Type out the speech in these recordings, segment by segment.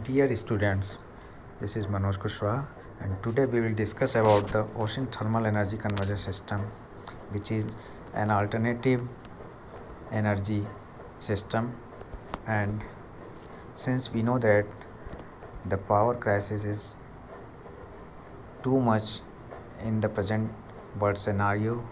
Dear students, this is Manoj Kushwaha, and today we will discuss about the ocean thermal energy conversion system, which is an alternative energy system. And since we know that the power crisis is too much in the present world scenario,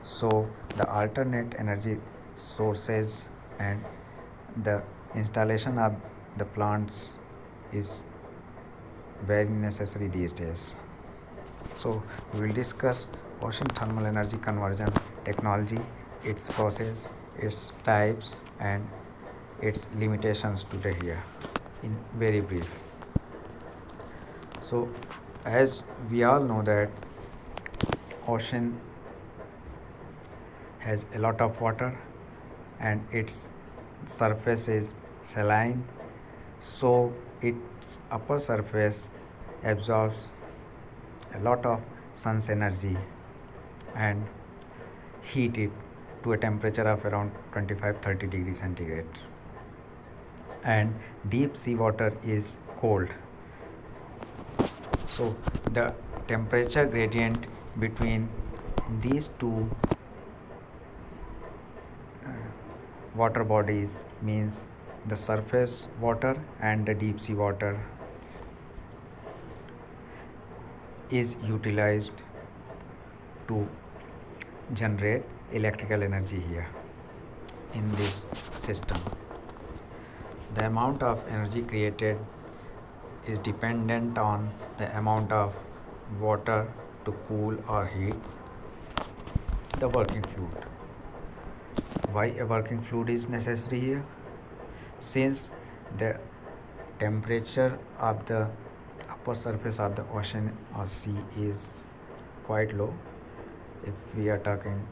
so the alternate energy sources and the installation of the plants is very necessary these days. So we will discuss ocean thermal energy conversion technology, its process, its types, and its limitations today here in very brief. So as we all know that ocean has a lot of water and its surface is saline, so its upper surface absorbs a lot of sun's energy and heat it to a temperature of around 25-30 degrees centigrade. And deep sea water is cold, so the temperature gradient between these two water bodies means the surface water and the deep sea water is utilized to generate electrical energy here in this system. The amount of energy created is dependent on the amount of water to cool or heat the working fluid. Why a working fluid is necessary here? Since the temperature of the upper surface of the ocean or sea is quite low, if we are talking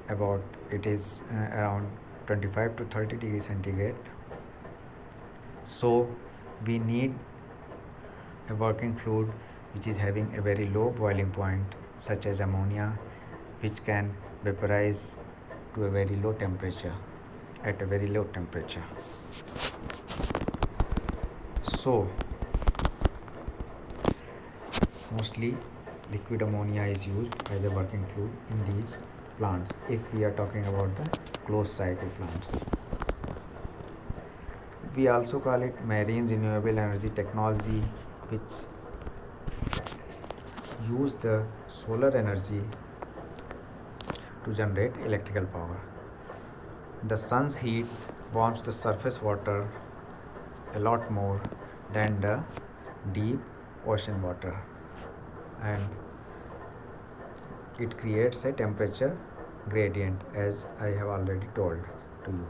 about it is around 25 to 30 degrees centigrade, so we need a working fluid which is having a very low boiling point, such as ammonia, which can vaporize to a very low temperature at a very low temperature. So mostly liquid ammonia is used as a working fluid in these plants if we are talking about the closed cycle plants. We also call it marine renewable energy technology, which use the solar energy to generate electrical power. The sun's heat warms the surface water a lot more than the deep ocean water, and it creates a temperature gradient, as I have already told to you.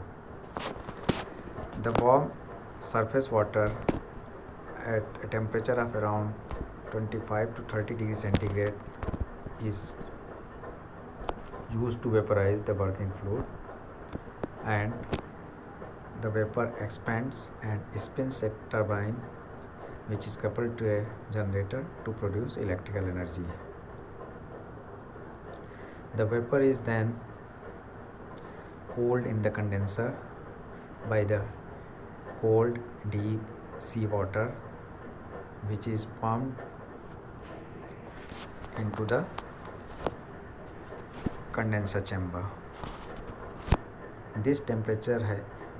The warm surface water at a temperature of around 25 to 30 degrees centigrade is used to vaporize the working fluid, and the vapor expands and spins a turbine which is coupled to a generator to produce electrical energy. The vapor is then cooled in the condenser by the cold deep sea water, which is pumped into the condenser chamber.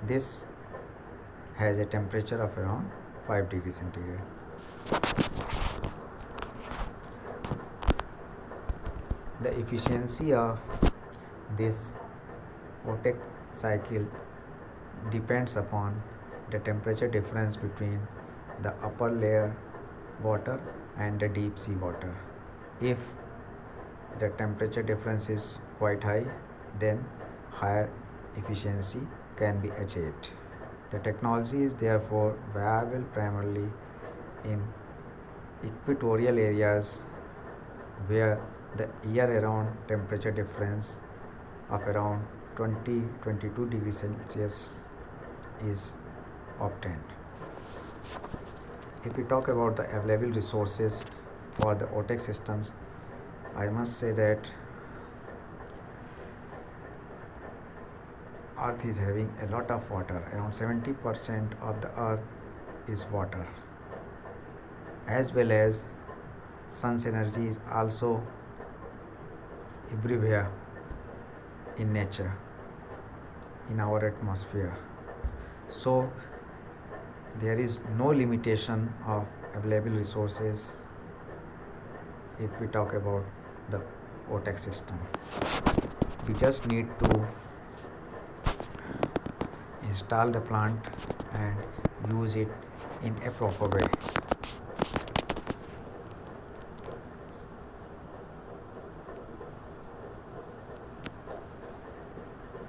This has a temperature of around 5 degrees centigrade. The efficiency of this OTEC cycle depends upon the temperature difference between the upper layer water and the deep sea water. If the temperature difference is quite high, then higher efficiency can be achieved. The technology is therefore viable primarily in equatorial areas where the year-round temperature difference of around 20-22 degrees Celsius is obtained. If we talk about the available resources for the OTEC systems, I must say that earth is having a lot of water. Around 70% of the earth is water, as well as sun's energy is also everywhere in nature, in our atmosphere. So there is no limitation of available resources if we talk about the OTEC system. We just need to install the plant and use it in a proper way.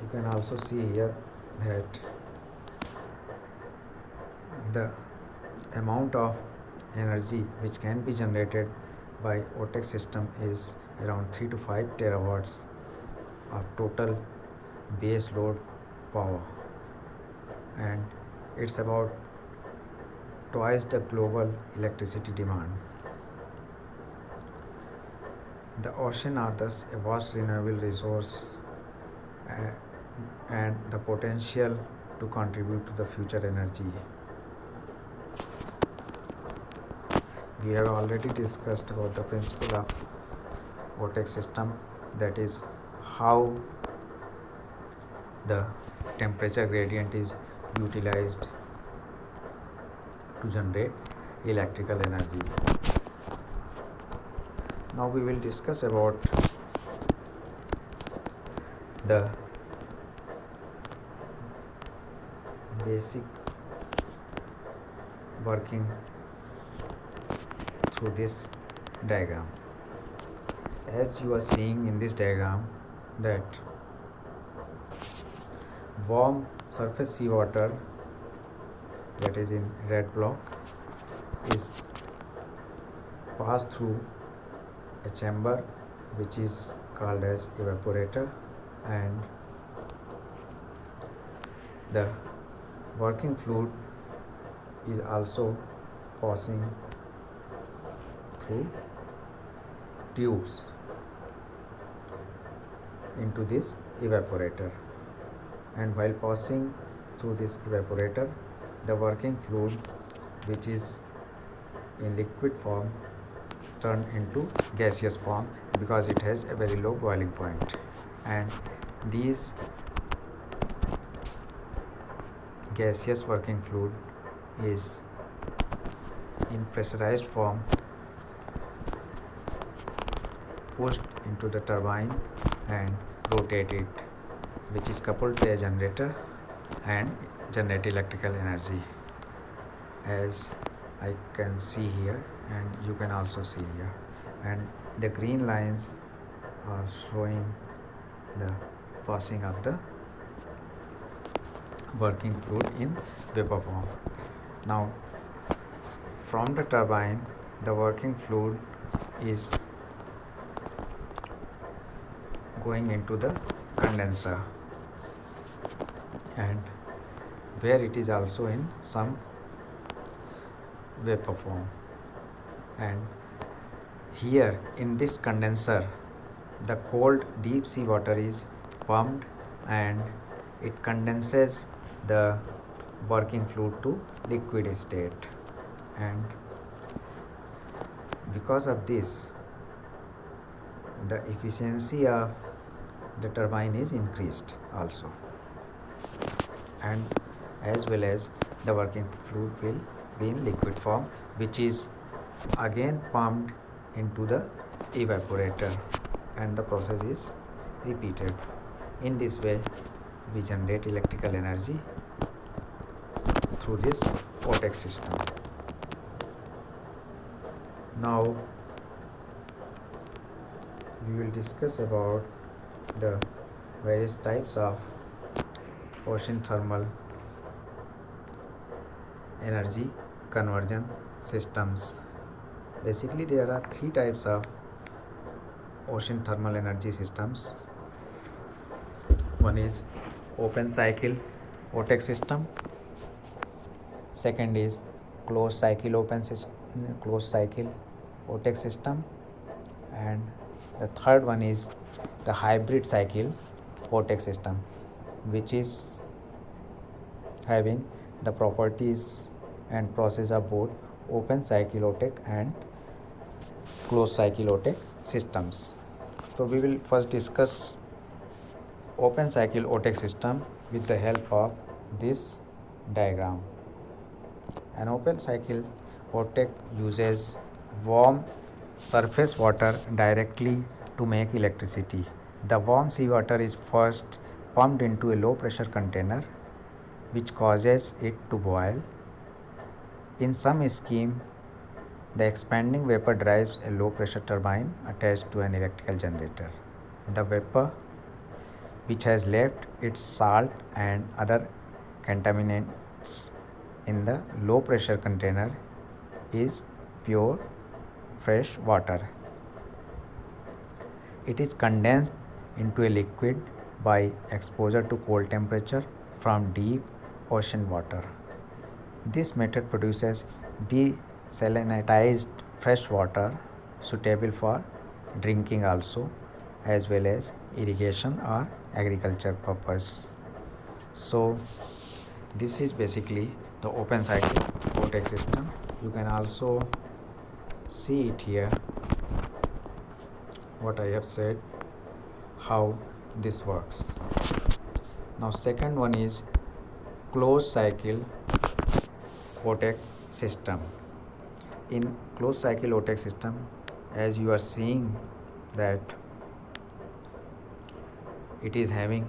You can also see here that the amount of energy which can be generated by OTEC system is around 3 to 5 terawatts of total base load power, and it's about twice the global electricity demand. The ocean are thus a vast renewable resource and the potential to contribute to the future energy. We have already discussed about the principle of OTEC system, that is how the temperature gradient is utilized to generate electrical energy. Now we will discuss about the basic working through this diagram. As you are seeing in this diagram, that warm surface seawater, that is in red block, is passed through a chamber which is called as evaporator, and the working fluid is also passing through tubes into this evaporator, and while passing through this evaporator, the working fluid, which is in liquid form, turned into gaseous form because it has a very low boiling point, and these gaseous working fluid is in pressurized form pushed into the turbine and rotated, which is coupled to a generator and generate electrical energy, as I can see here and you can also see here. And the green lines are showing the passing of the working fluid in vapor form. Now from the turbine, the working fluid is going into the condenser, and where it is also in some vapor form. And here in this condenser, the cold deep sea water is pumped and it condenses the working fluid to liquid state, and because of this, the efficiency of the turbine is increased also, and as well as the working fluid will be in liquid form, which is again pumped into the evaporator, and the process is repeated. In this way we generate electrical energy through this OTEC system. Now we will discuss about the various types of ocean thermal energy conversion systems. Basically there are three types of ocean thermal energy systems. One is open cycle OTEC system, second is closed cycle OTEC system, and the third one is the hybrid cycle OTEC system. which is having the properties and process of both open cycle OTEC and closed cycle OTEC systems. So we will first discuss open cycle OTEC system with the help of this diagram. An open cycle OTEC uses warm surface water directly to make electricity. The warm seawater is first pumped into a low pressure container which causes it to boil. In some scheme, the expanding vapor drives a low pressure turbine attached to an electrical generator. The vapor, which has left its salt and other contaminants in the low pressure container, is pure fresh water. It is condensed into a liquid by exposure to cold temperature from deep ocean water. This method produces desalinized fresh water suitable for drinking also, as well as irrigation or agriculture purpose. So this is basically the open cycle OTEC system. You can also see it here what I have said, how this works. Now second one is closed cycle OTEC system. In closed cycle OTEC system, as you are seeing that it is having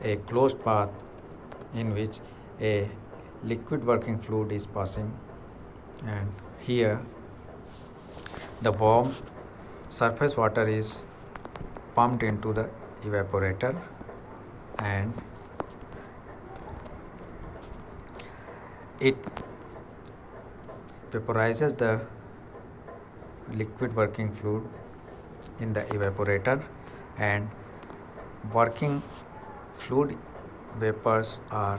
a closed path in which a liquid working fluid is passing, and here the warm surface water is pumped into the evaporator, and it vaporizes the liquid working fluid in the evaporator, and working fluid vapors are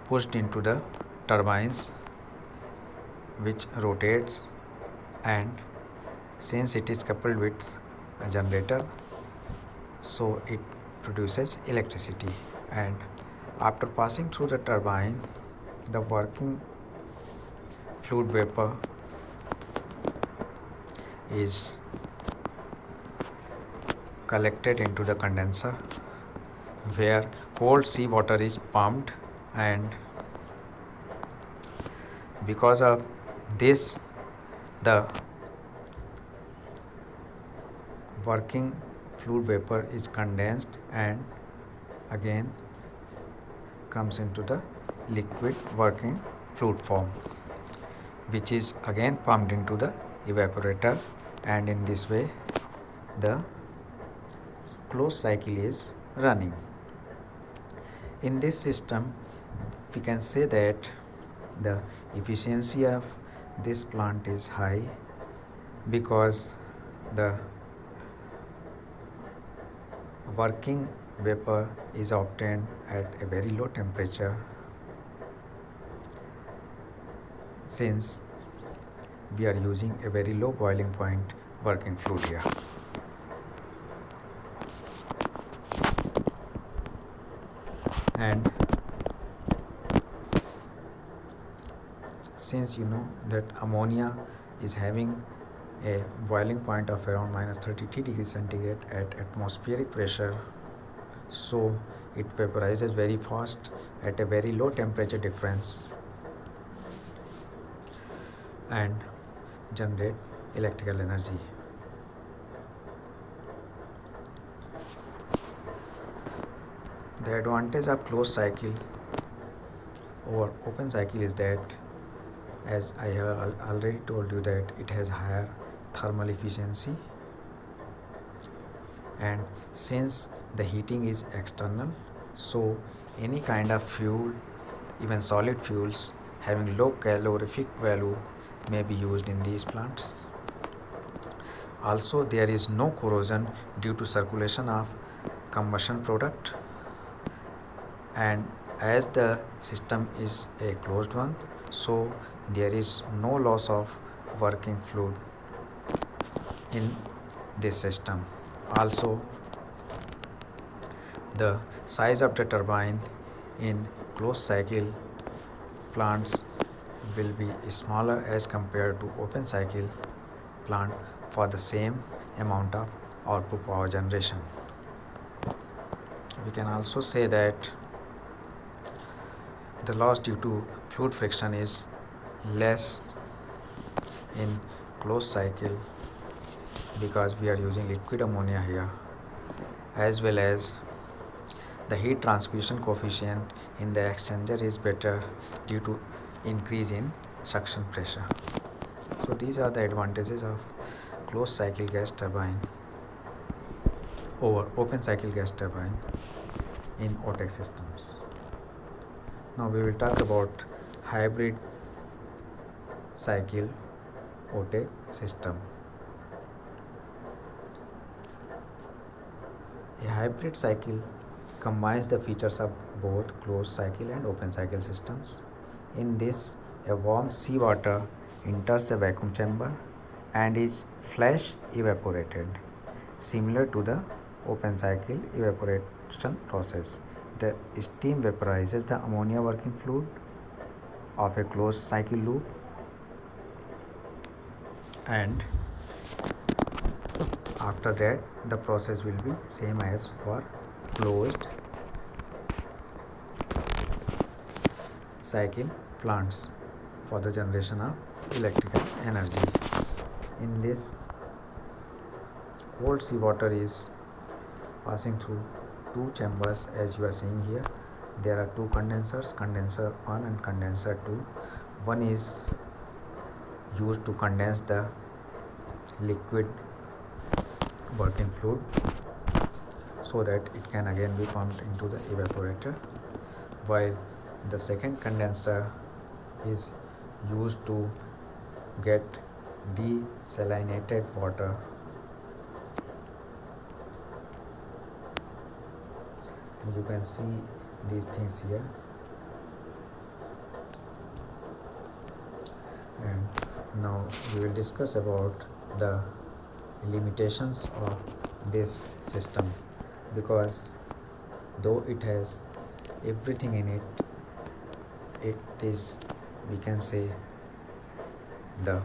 pushed into the turbines which rotates, and since it is coupled with a generator, so it produces electricity. And after passing through the turbine, the working fluid vapor is collected into the condenser where cold seawater is pumped, and because of this the working fluid vapor is condensed and again comes into the liquid working fluid form, which is again pumped into the evaporator, and in this way the closed cycle is running. In this system, we can say that the efficiency of this plant is high because the working vapor is obtained at a very low temperature, since we are using a very low boiling point working fluid here. And since you know that ammonia is having a boiling point of around minus 33 degrees centigrade at atmospheric pressure, so it vaporizes very fast at a very low temperature difference and generate electrical energy. The advantage of closed cycle over open cycle is that, as I have already told you, that it has higher thermal efficiency, and since the heating is external, so any kind of fuel, even solid fuels having low calorific value, may be used in these plants. Also, there is no corrosion due to circulation of combustion product, and as the system is a closed one, so there is no loss of working fluid in this system. Also, the size of the turbine in closed cycle plants will be smaller as compared to open cycle plant for the same amount of output power generation. We can also say that the loss due to fluid friction is less in closed cycle because we are using liquid ammonia here, as well as the heat transmission coefficient in the exchanger is better due to increase in suction pressure. So these are the advantages of closed cycle gas turbine over open cycle gas turbine in OTEC systems. Now we will talk about hybrid cycle OTEC system. A hybrid cycle combines the features of both closed cycle and open cycle systems. In this, a warm seawater enters a vacuum chamber and is flash evaporated, similar to the open cycle evaporation process. The steam vaporizes the ammonia working fluid of a closed cycle loop, and after that the process will be same as for closed cycle plants for the generation of electrical energy. In this, cold seawater is passing through two chambers as you are seeing here. There are two condensers, condenser 1 and condenser 2. One is used to condense the liquid working fluid so that it can again be pumped into the evaporator, while the second condenser is used to get desalinated water and you can see these things here. And now we will discuss about the limitations of this system, because though it has everything in it, it is, we can say, the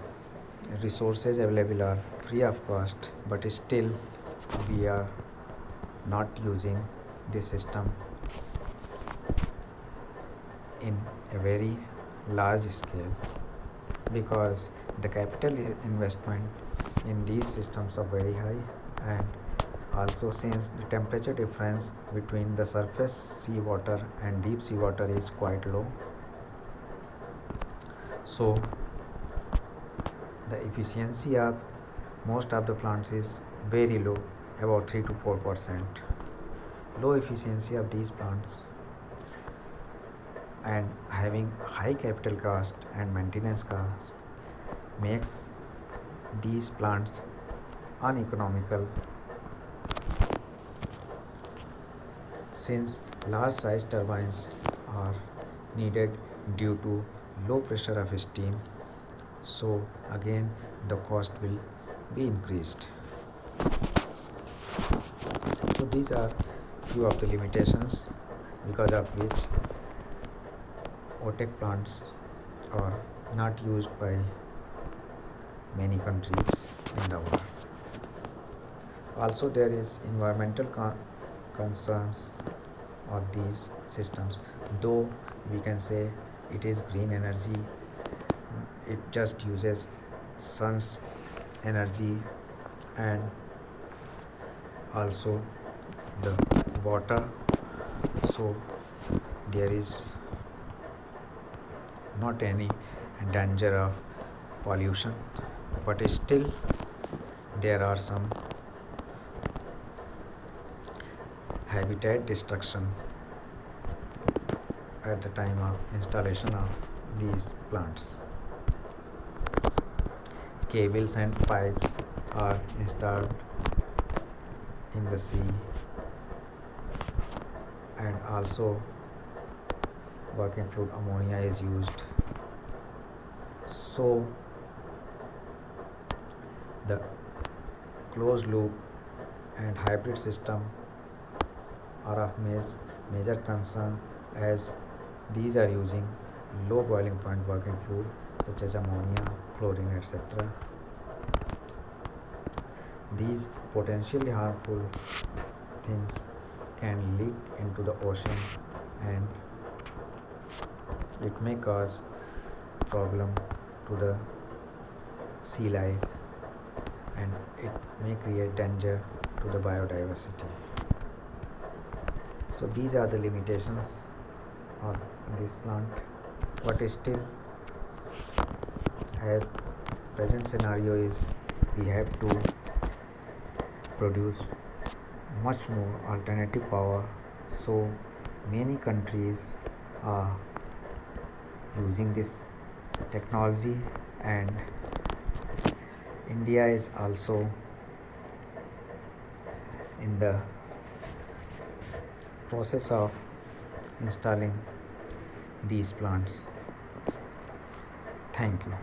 resources available are free of cost, but still we are not using this system in a very large scale because the capital investment in these systems are very high, and also since the temperature difference between the surface seawater and deep seawater is quite low, so the efficiency of most of the plants is very low, about 3 to 4%. Low efficiency of these plants and having high capital cost and maintenance cost makes these plants uneconomical, since large size turbines are needed due to low pressure of steam, so again the cost will be increased. So these are few of the limitations because of which OTEC plants are not used by many countries in the world. Also, there is environmental concerns of these systems, though we can say it is green energy, it just uses sun's energy and also the water, so there is not any danger of pollution, but still there are some habitat destruction at the time of installation of these plants. Cables and pipes are installed in the sea, and also working fluid ammonia is used, so the closed loop and hybrid system are of major concern, as these are using low boiling point working fluid such as ammonia, chlorine, etc. These potentially harmful things can leak into the ocean, and it may cause problem to the sea life, and it may create danger to the biodiversity. So these are the limitations of this plant, but still, as present scenario is, we have to produce much more alternative power, so many countries are using this technology, and India is also in the process of installing these plants. Thank you.